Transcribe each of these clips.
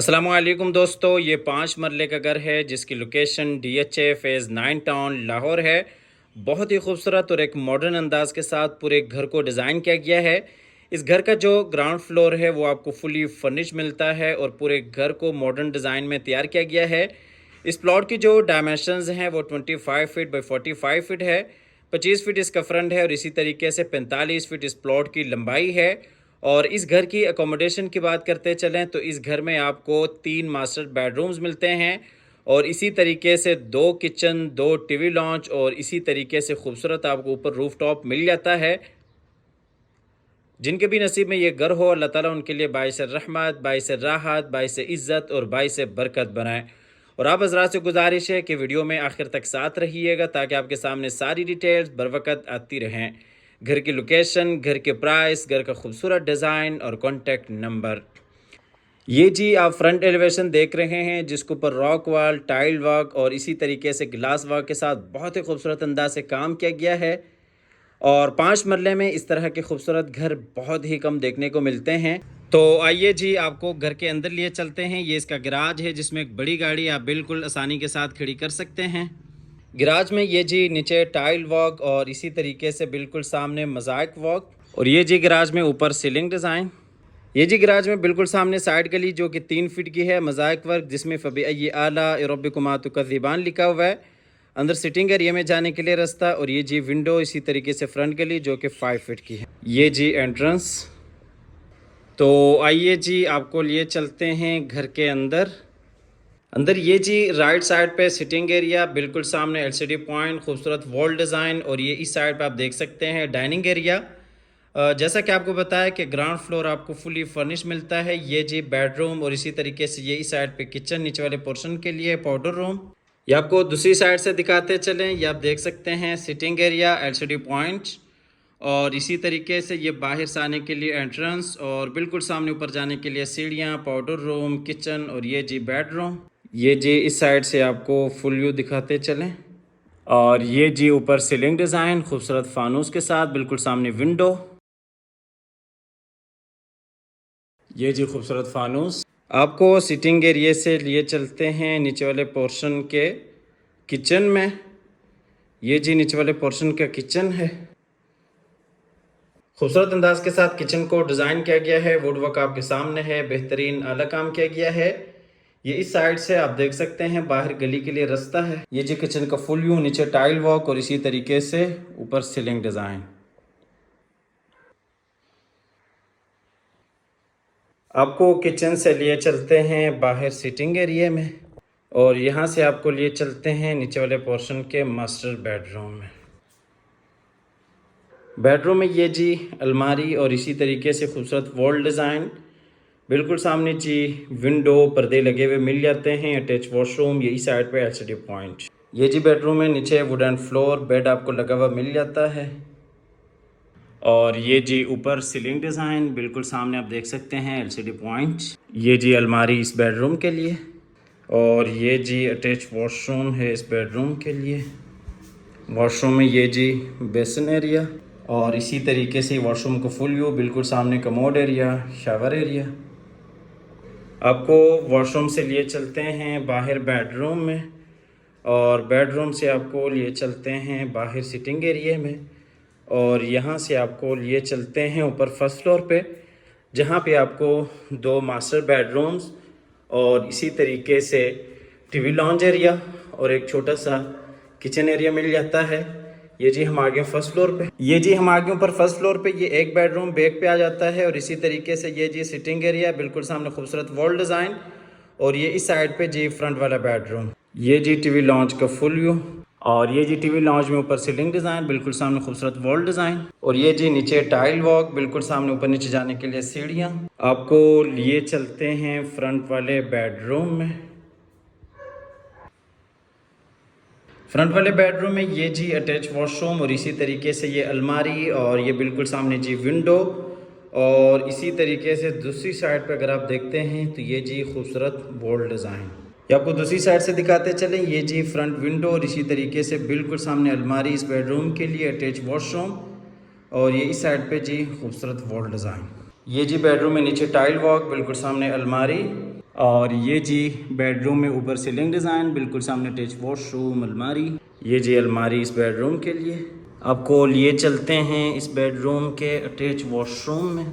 अस्सलामुअलैकुम दोस्तों, ये 5 मरले का घर है जिसकी location DHA phase 9 town Lahore है। बहुत ही खूबसूरत और एक मॉडर्न अंदाज के साथ पूरे घर को डिज़ाइन किया गया है। इस घर का जो ग्राउंड फ्लोर है वो आपको फुली फर्निश मिलता है और पूरे घर को मॉडर्न डिज़ाइन में तैयार किया गया है। इस प्लॉट की जो डायमेंशंस हैं वो 25 फीट बाई 45 फीट है। 25 फीट इसका फ्रंट है और इसी तरीके से 45 फीट इस प्लॉट की लंबाई है। और इस घर की अकोमोडेशन की बात करते चलें तो इस घर में आपको 3 मास्टर बेडरूम्स मिलते हैं और इसी तरीके से 2 किचन, 2 टीवी लॉन्च और इसी तरीके से खूबसूरत आपको ऊपर रूफ टॉप मिल जाता है। जिनके भी नसीब में ये घर हो, अल्लाह ताला उनके लिए बाइस रहमत, बाइस राहत, बाइस इज़्ज़त और बाइस बरकत बनाए। और आप हज़रात से गुजारिश है कि वीडियो में आखिर तक साथ रहिएगा ताकि आपके सामने सारी डिटेल्स बर वक्त आती रहें। घर की लोकेशन, घर के प्राइस, घर का खूबसूरत डिज़ाइन और कॉन्टेक्ट नंबर। ये जी आप फ्रंट एलिवेशन देख रहे हैं जिसके ऊपर रॉक वॉल, टाइल वर्क और इसी तरीके से ग्लास वर्क के साथ बहुत ही खूबसूरत अंदाज से काम किया गया है। और 5 मरले में इस तरह के खूबसूरत घर बहुत ही कम देखने को मिलते हैं। तो आइए जी आपको घर के अंदर लिए चलते हैं। ये इसका गैराज है जिसमें एक बड़ी गाड़ी आप बिल्कुल आसानी के साथ खड़ी कर सकते हैं। गैराज में ये जी नीचे टाइल वर्क और इसी तरीके से बिल्कुल सामने मोज़ाइक वर्क और ये जी गैराज में ऊपर सीलिंग डिज़ाइन। ये जी गैराज में बिल्कुल सामने साइड गली जो कि 3 फीट की है, मोज़ाइक वर्क जिसमें फ़बी आला रब्बिकुमा तुकज़्ज़िबान लिखा हुआ है। अंदर सिटिंग एरिया में जाने के लिए रास्ता और ये जी विंडो इसी तरीके से फ्रंट गली जो कि 5 फीट की है। ये जी एंट्रेंस। तो आइए जी आपको लिए चलते हैं घर के अंदर। ये जी राइट साइड पे सिटिंग एरिया, बिल्कुल सामने LCD पॉइंट, खूबसूरत वॉल डिज़ाइन और ये इस साइड पे आप देख सकते हैं डाइनिंग एरिया। जैसा कि आपको बताया कि ग्राउंड फ्लोर आपको फुली फर्निश मिलता है। ये जी बेडरूम और इसी तरीके से ये इस साइड पे किचन, नीचे वाले पोर्शन के लिए पाउडर रूम। ये आपको दूसरी साइड से दिखाते चलें। ये आप देख सकते हैं सिटिंग एरिया, LCD पॉइंट और इसी तरीके से ये बाहर से आने के लिए एंट्रेंस और बिल्कुल सामने ऊपर जाने के लिए सीढ़ियाँ, पाउडर रूम, किचन और ये जी बेडरूम। ये जी इस साइड से आपको फुल व्यू दिखाते चलें। और ये जी ऊपर सीलिंग डिज़ाइन खूबसूरत फानूस के साथ, बिल्कुल सामने विंडो। ये जी खूबसूरत फानूस। आपको सिटिंग एरिया से लिए चलते हैं नीचे वाले पोर्शन के किचन में। ये जी नीचे वाले पोर्शन का किचन है। खूबसूरत अंदाज के साथ किचन को डिज़ाइन किया गया है। वुड वर्क आपके सामने है, बेहतरीन आला काम किया गया है। ये इस साइड से आप देख सकते हैं बाहर गली के लिए रास्ता है। ये जी किचन का फुल व्यू, नीचे टाइल वर्क और इसी तरीके से ऊपर सीलिंग डिज़ाइन। आपको किचन से लिए चलते हैं बाहर सिटिंग एरिया में और यहाँ से आपको लिए चलते हैं नीचे वाले पोर्शन के मास्टर बेडरूम में। बेडरूम में ये जी अलमारी और इसी तरीके से खूबसूरत वॉल डिज़ाइन। बिल्कुल सामने जी विंडो, पर्दे लगे हुए मिल जाते हैं। अटैच वॉशरूम, यही साइड पे LCD पॉइंट। ये जी बेडरूम में नीचे वुडन फ्लोर, बेड आपको लगा हुआ मिल जाता है। और ये जी ऊपर सीलिंग डिज़ाइन, बिल्कुल सामने आप देख सकते हैं LCD पॉइंट। ये जी अलमारी इस बेडरूम के लिए और ये जी अटैच वॉशरूम है इस बेडरूम के लिए। वॉशरूम में ये जी बेसिन एरिया और इसी तरीके से वॉशरूम का फुल व्यू, बिल्कुल सामने कमोड एरिया, शावर एरिया। आपको वॉशरूम से लिए चलते हैं बाहर बेडरूम में और बेडरूम से आपको लिए चलते हैं बाहर सिटिंग एरिया में और यहाँ से आपको लिए चलते हैं ऊपर फर्स्ट फ्लोर पे जहाँ पे आपको 2 मास्टर बेडरूम्स और इसी तरीके से टीवी लॉन्च एरिया और एक छोटा सा किचन एरिया मिल जाता है। ये जी हम आ गए फर्स्ट फ्लोर पे। ये जी हम आ गए ऊपर फर्स्ट फ्लोर पे। ये एक बेडरूम बैक पे आ जाता है और इसी तरीके से ये जी सिटिंग एरिया, बिल्कुल सामने खूबसूरत वॉल डिज़ाइन और ये इस साइड पे जी फ्रंट वाला बेडरूम। ये जी टीवी लॉन्च का फुल व्यू और ये जी टीवी लॉन्च में ऊपर सीलिंग डिज़ाइन, बिल्कुल सामने खूबसूरत वॉल डिज़ाइन और ये जी नीचे टाइल वॉक, बिल्कुल सामने ऊपर नीचे जाने के लिए सीढ़ियाँ। आपको लिए चलते हैं फ्रंट वाले बेडरूम में। फ्रंट वाले बेडरूम में ये जी अटैच वॉशरूम और इसी तरीके से ये अलमारी और ये बिल्कुल सामने जी विंडो और इसी तरीके से दूसरी साइड पे अगर आप देखते हैं तो ये जी खूबसूरत वॉल डिज़ाइन। ये आपको दूसरी साइड से दिखाते चलें। ये जी फ्रंट विंडो और इसी तरीके से बिल्कुल सामने अलमारी इस बेडरूम के लिए, अटैच वॉशरूम और ये इस साइड पे जी खूबसूरत वॉल डिज़ाइन। ये जी बेडरूम में नीचे टाइल वॉक, बिल्कुल सामने अलमारी और ये जी बेडरूम में ऊपर सीलिंग डिज़ाइन, बिल्कुल सामने अटैच वॉशरूम, अलमारी। ये जी अलमारी इस बेडरूम के लिए। आपको लिए चलते हैं इस बेडरूम के अटैच वॉशरूम में।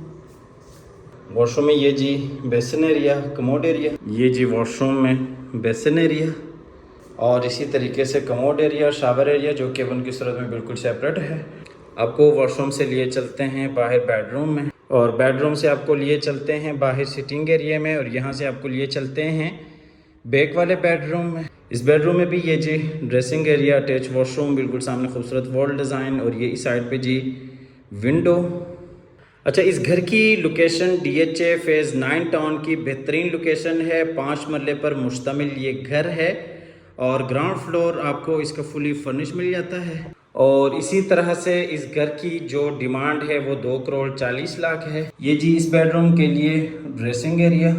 वॉशरूम में ये जी बेसिन एरिया, कमोड एरिया। ये जी वॉशरूम में बेसिन एरिया और इसी तरीके से कमोड एरिया, शावर एरिया जो कि उनकी सूरत में बिल्कुल सेपरेट है। आपको वॉशरूम से लिए चलते हैं बाहर बेडरूम में और बेडरूम से आपको लिए चलते हैं बाहर सिटिंग एरिया में और यहाँ से आपको लिए चलते हैं बैक वाले बेडरूम में। इस बेडरूम में भी ये जी ड्रेसिंग एरिया, अटैच वॉशरूम, बिल्कुल सामने खूबसूरत वॉल डिज़ाइन और ये इस साइड पे जी विंडो। अच्छा, इस घर की लोकेशन DHA फेज़ 9 टाउन की बेहतरीन लोकेशन है। 5 मरले पर मुश्तमिल ये घर है और ग्राउंड फ्लोर आपको इसका फुली फर्निश मिल जाता है। और इसी तरह से इस घर की जो डिमांड है वो 2,40,00,000 है। ये जी इस बेडरूम के लिए ड्रेसिंग एरिया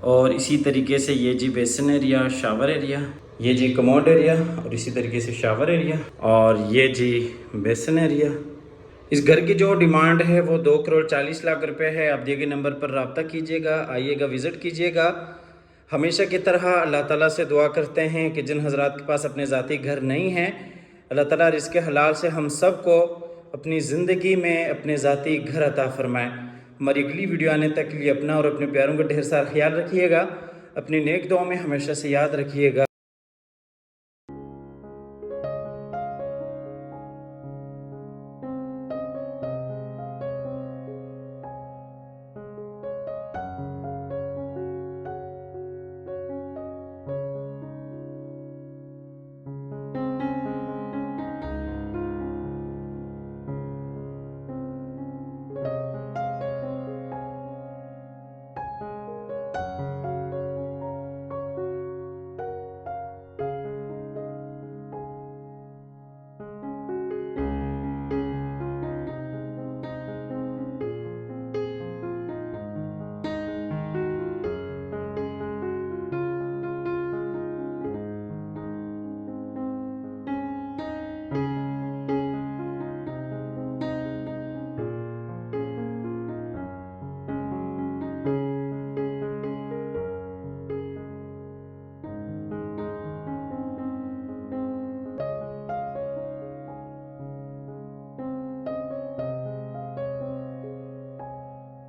और इसी तरीके से ये जी बेसिन एरिया, शावर एरिया। ये जी कमोड एरिया और इसी तरीके से शावर एरिया और ये जी बेसिन एरिया। इस घर की जो डिमांड है वो 2,40,00,000 रुपये है। आप दिए गए नंबर पर रब्ता कीजिएगा, आइएगा, विज़िट कीजिएगा। हमेशा की तरह अल्लाह ताला से दुआ करते हैं कि जिन हज़रात के पास अपने ज़ाती घर नहीं हैं, अल्लाह ताला रिज़्क़ हलाल से हम सब को अपनी ज़िंदगी में अपने ज़ाती घर अता फ़रमाएँ। हमारी अगली वीडियो आने तक के लिए अपना और अपने प्यारों का ढेर सारा ख्याल रखिएगा। अपनी नेक दुआ में हमेशा से याद रखिएगा।